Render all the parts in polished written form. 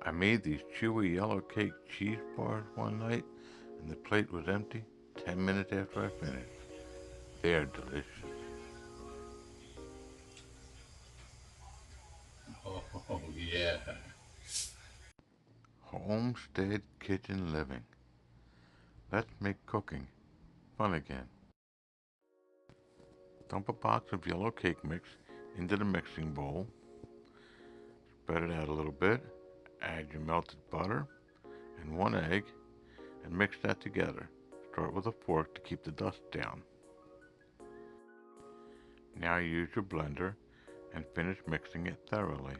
I made these chewy yellow cake cheese bars one night and the plate was empty 10 minutes after I finished. They're delicious. Oh, yeah. Homestead kitchen living. Let's make cooking fun again. Dump a box of yellow cake mix into the mixing bowl. Spread it out a little bit. Add your melted butter and 1 egg and mix that together. Start with a fork to keep the dust down. Now use your blender and finish mixing it thoroughly.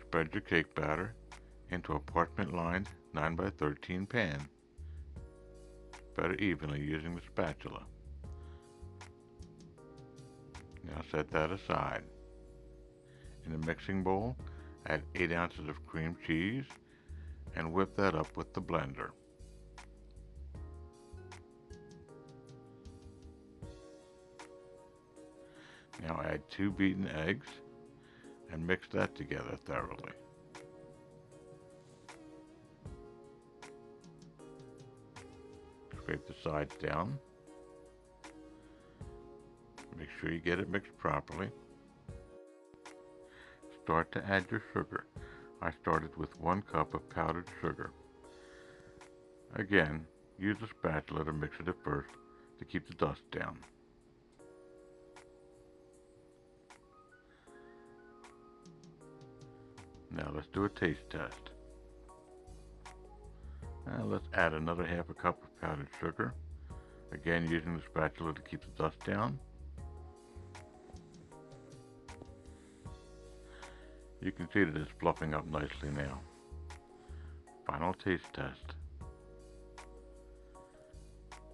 Spread your cake batter into a parchment-lined 9x13 pan. Spread it evenly using the spatula. Now set that aside. In the mixing bowl, add 8 ounces of cream cheese and whip that up with the blender. Now add 2 beaten eggs and mix that together thoroughly. Scrape the sides down. Make sure you get it mixed properly. Start to add your sugar. I started with 1 cup of powdered sugar. Again, use a spatula to mix it at first to keep the dust down. Now let's do a taste test. Let's add another half a cup of powdered sugar. Again, using the spatula to keep the dust down. You can see that it's fluffing up nicely now. Final taste test.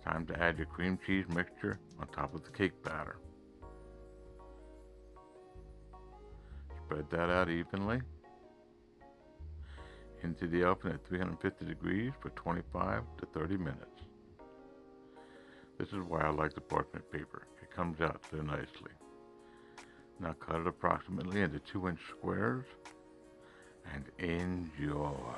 Time to add your cream cheese mixture on top of the cake batter. Spread that out evenly. Into the oven at 350 degrees for 25 to 30 minutes. This is why I like the parchment paper. It comes out so nicely. Now cut it approximately into 2-inch squares and enjoy.